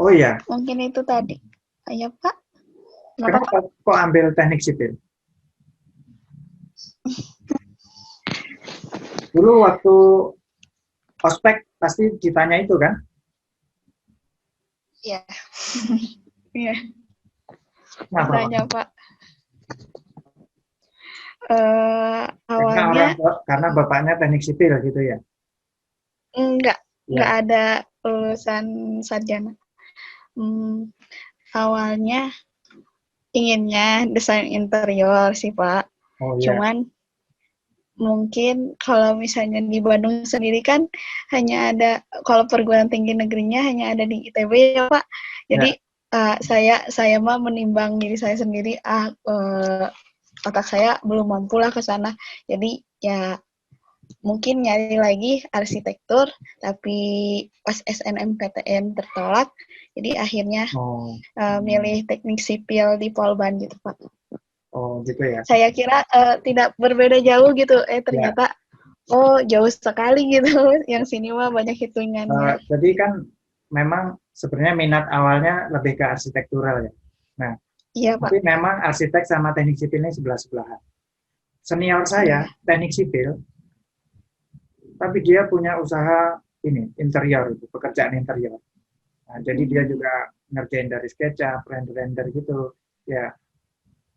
Oh iya, Mungkin itu tadi. Ayo Pak. Kenapa Pak? kenapa kok ambil teknik sipil? Dulu waktu ospek pasti ditanya itu kan? Iya. Iya. Kenapa Pak? Tanya Pak. Karena Awalnya karena bapaknya teknik sipil gitu ya? enggak Ya. ada lulusan sarjana. Hmm, awalnya inginnya desain interior sih Pak. Oh ya. Cuman mungkin kalau misalnya di Bandung sendiri kan hanya ada, kalau perguruan tinggi negerinya hanya ada di ITB ya Pak. Jadi Ya. saya mah menimbang diri saya sendiri, otak saya belum mampu lah ke sana. Jadi ya mungkin nyari lagi arsitektur, tapi pas SNMPTN tertolak, jadi akhirnya Oh, milih teknik sipil di Polban gitu Pak. oh gitu ya. Saya kira tidak berbeda jauh gitu, Ya. ternyata jauh sekali gitu. Yang sini mah banyak hitungannya. Jadi kan memang sebenarnya minat awalnya lebih ke arsitektural ya. Nah, Iya Pak. tapi memang arsitek sama teknik sipil ini sebelah-sebelahan. Senior saya Iya. teknik sipil, tapi dia punya usaha ini interior itu, pekerjaan interior. Nah, jadi dia Hmm. juga ngerjain dari SketchUp, render-render gitu. Ya,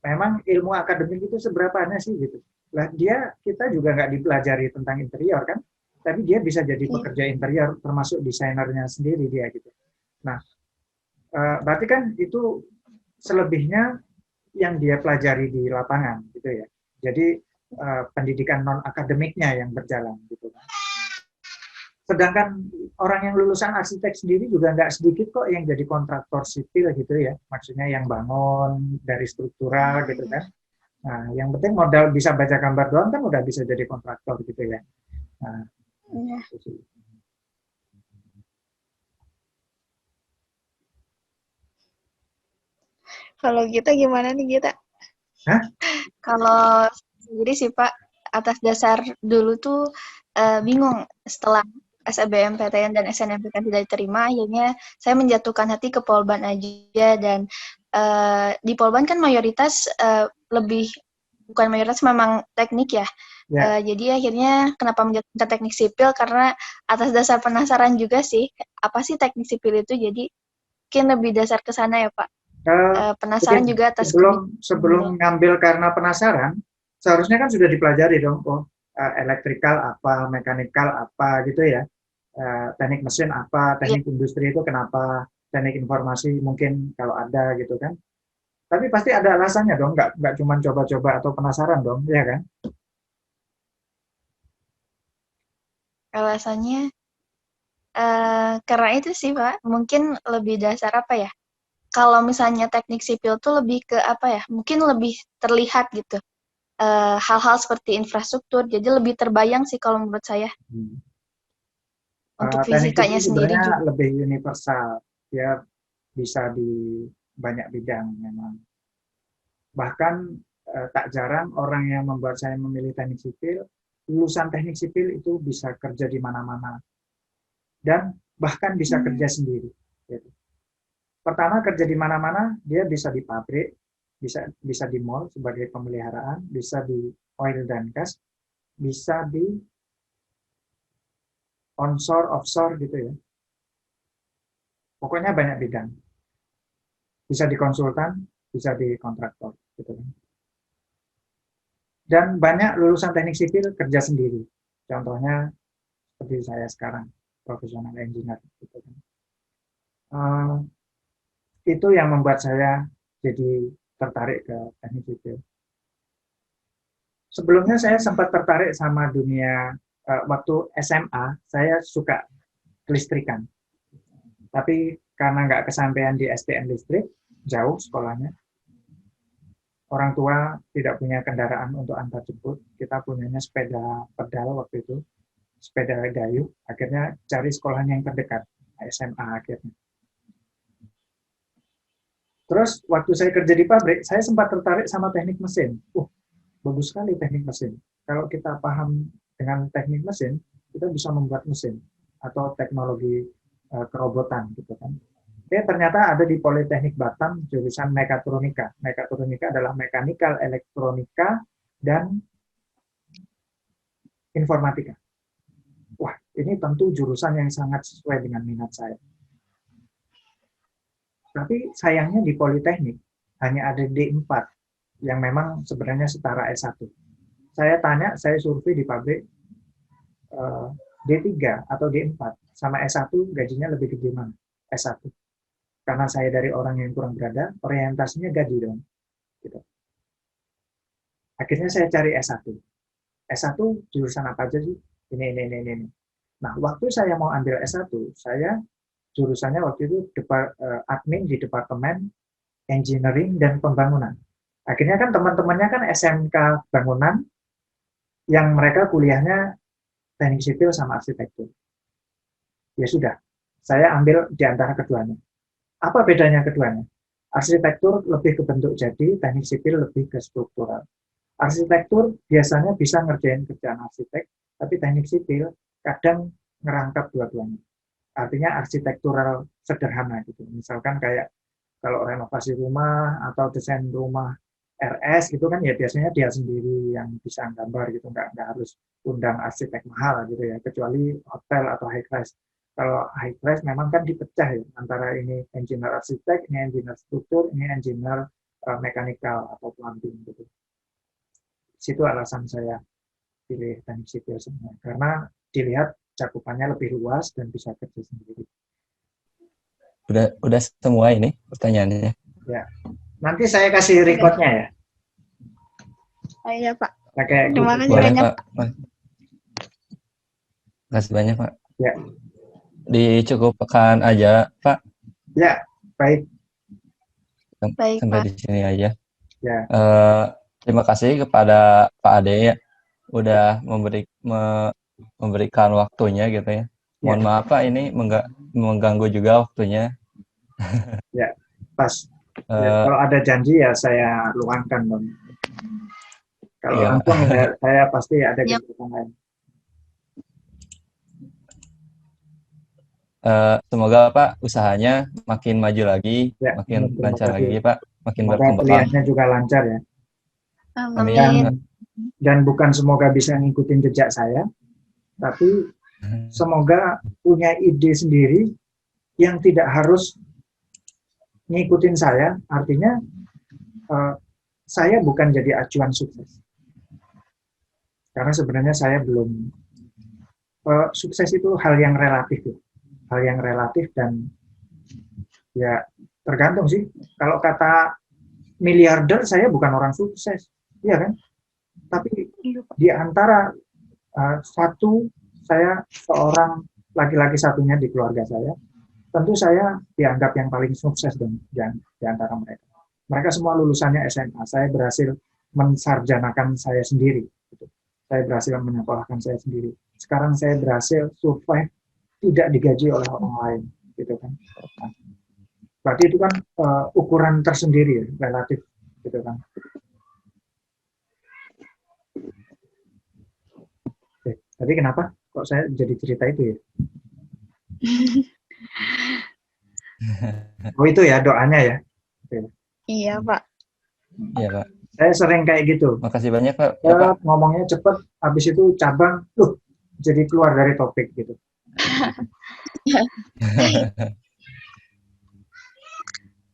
memang ilmu akademik itu seberapanya sih gitu. Lah dia kita juga nggak dipelajari tentang interior kan, tapi dia bisa jadi Iya. pekerja interior termasuk desainernya sendiri dia gitu. Nah, berarti kan itu selebihnya yang dia pelajari di lapangan gitu ya. Jadi pendidikan non akademiknya yang berjalan gitu kan. Sedangkan orang yang lulusan arsitek sendiri juga nggak sedikit kok yang jadi kontraktor sipil gitu ya. Maksudnya yang bangun dari struktural gitu kan. Nah, yang penting modal bisa baca gambar doang kan udah bisa jadi kontraktor gitu ya. Nah, Iya. itu sih. Kalau kita gimana nih kita? Hah? Kalau sendiri sih Pak, atas dasar dulu tuh bingung setelah SBMPTN dan SNMPTN tidak diterima, akhirnya saya menjatuhkan hati ke Polban aja. Dan di Polban kan mayoritas lebih, bukan mayoritas, memang teknik ya. Ya, Jadi akhirnya kenapa menjatuhkan teknik sipil, karena atas dasar penasaran juga sih, apa sih teknik sipil itu, jadi mungkin lebih dasar ke sana ya Pak. eh, Penasaran begini, juga atas sebelum sebelum kebijakan. ngambil karena penasaran, seharusnya kan sudah dipelajari dong, oh elektrikal apa, mekanikal apa gitu ya, teknik mesin apa, Iya. teknik industri itu kenapa, teknik informasi mungkin kalau ada gitu kan. Tapi pasti ada alasannya dong, nggak cuma coba-coba atau penasaran dong, ya kan? Alasannya karena itu sih Pak, mungkin lebih dasar apa ya, kalau misalnya teknik sipil tuh lebih ke apa ya, mungkin lebih terlihat gitu, hal-hal seperti infrastruktur, jadi lebih terbayang sih kalau menurut saya, Hmm. untuk Teknik sipil fisikanya sendiri sebenarnya juga. lebih universal, dia bisa di banyak bidang memang. Bahkan tak jarang orang yang membuat saya memilih teknik sipil, lulusan teknik sipil itu bisa kerja di mana-mana dan bahkan bisa Hmm. kerja sendiri. Gitu. Pertama kerja di mana-mana, dia bisa di pabrik, bisa di mall sebagai pemeliharaan, bisa di oil dan gas, bisa di onshore, offshore gitu ya. Pokoknya banyak bidang. Bisa di konsultan, bisa di kontraktor gitu kan. Dan banyak lulusan teknik sipil kerja sendiri. Contohnya seperti saya sekarang, profesional engineer gitu kan. Itu yang membuat saya jadi tertarik ke teknik sipil. Sebelumnya saya sempat tertarik sama dunia waktu SMA, saya suka kelistrikan. Tapi karena nggak kesampaian di STN listrik, jauh sekolahnya, orang tua tidak punya kendaraan untuk antar jemput. Kita punyanya sepeda pedal waktu itu, sepeda dayung. Akhirnya cari sekolahnya yang terdekat, SMA akhirnya. Terus waktu saya kerja di pabrik, saya sempat tertarik sama teknik mesin. Bagus sekali teknik mesin. Kalau kita paham dengan teknik mesin, kita bisa membuat mesin atau teknologi kerobotan gitu kan. ternyata ada di Politeknik Batam jurusan mekatronika. Mekatronika adalah mekanikal, elektronika, dan informatika. Wah, ini tentu jurusan yang sangat sesuai dengan minat saya. Tapi sayangnya di Politeknik hanya ada D4 yang memang sebenarnya setara S1. Saya tanya, saya survei di pabrik, D3 atau D4 sama S1 gajinya lebih gede mana? S1. Karena saya dari orang yang kurang berada, orientasinya gaji dong. Gitu. Akhirnya saya cari S1. S1 jurusan apa aja sih? Ini. Nah, waktu saya mau ambil S1, saya jurusannya waktu itu admin di Departemen Engineering dan Pembangunan. Akhirnya kan teman-temannya kan SMK Bangunan, yang mereka kuliahnya teknik sipil sama arsitektur. Ya sudah, saya ambil di antara keduanya. Apa bedanya keduanya? Arsitektur lebih ke bentuk jadi, teknik sipil lebih ke struktural. Arsitektur biasanya bisa ngerjain kerjaan arsitek, tapi teknik sipil kadang ngerangkap dua-duanya. Artinya arsitektural sederhana gitu. Misalkan kayak kalau renovasi rumah atau desain rumah RS gitu kan ya biasanya dia sendiri yang bisa gambar gitu, nggak harus undang arsitek mahal gitu ya, kecuali hotel atau high class. Kalau high class memang kan dipecah ya, antara ini engineer arsitek, ini engineer struktur, ini engineer mekanikal atau plumbing gitu. Situ alasan saya pilih teknik sipil sebenarnya, karena dilihat cakupannya lebih luas dan bisa kerja sendiri. Udah semua ini pertanyaannya. Ya. Nanti saya kasih recordnya ya. Oh iya Pak. Pakai Terima kasih Boleh banyak. Pak. Makasih banyak Pak. Ya. Dicukupkan aja Pak. Ya, baik. Baik Sampai Pak. di sini aja. Ya. Terima kasih kepada Pak Ade ya, udah memberikan waktunya gitu ya. Mohon maaf Pak, ini mengganggu juga waktunya. Ya, pas. Ya, kalau ada janji ya saya luangkan dong. Kalau iya, langsung ya, saya pasti ada kegiatan lain. Semoga Pak usahanya makin maju lagi, Ya, makin lancar lagi Pak, makin semoga berkembang. kuliahnya juga lancar ya. Amin. Dan bukan semoga bisa ngikutin jejak saya, tapi semoga punya ide sendiri yang tidak harus ngikutin saya. Artinya saya bukan jadi acuan sukses. Karena sebenarnya saya belum, sukses itu hal yang relatif ya. Hal yang relatif dan ya tergantung sih. Kalau kata miliarder, saya bukan orang sukses, iya kan? Tapi di antara satu, saya seorang laki-laki satunya di keluarga saya, tentu saya dianggap yang paling sukses dong di antara mereka. Mereka semua lulusannya SMA. Saya berhasil mensarjanakan saya sendiri. Gitu. Saya berhasil menyekolahkan saya sendiri. Sekarang saya berhasil survive tidak digaji oleh orang lain, gitu kan. Nah, berarti itu kan ukuran tersendiri ya, relatif, gitu kan. Tadi kenapa kok saya jadi cerita itu ya? Oh itu ya doanya ya. Iya Pak. Iya Pak. Saya sering kayak gitu. Makasih banyak Pak. Ya, Pak. Ngomongnya cepet, habis itu cabang, jadi keluar dari topik gitu.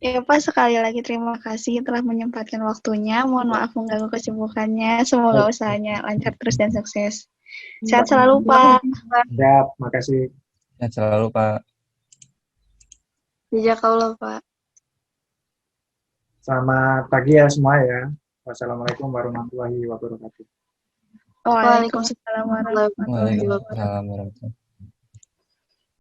Ya Pak, sekali lagi terima kasih telah menyempatkan waktunya. Mohon maaf mengganggu kesibukannya. Semoga usahanya lancar terus dan sukses. Sehat selalu Pak. Ya, makasih. Sehat selalu Pak. Jazakallah Pak. Selamat pagi ya semua ya. Wassalamualaikum warahmatullahi wabarakatuh. Waalaikumsalam warahmatullahi wabarakatuh. Waalaikumsalam warahmatullahi wabarakatuh.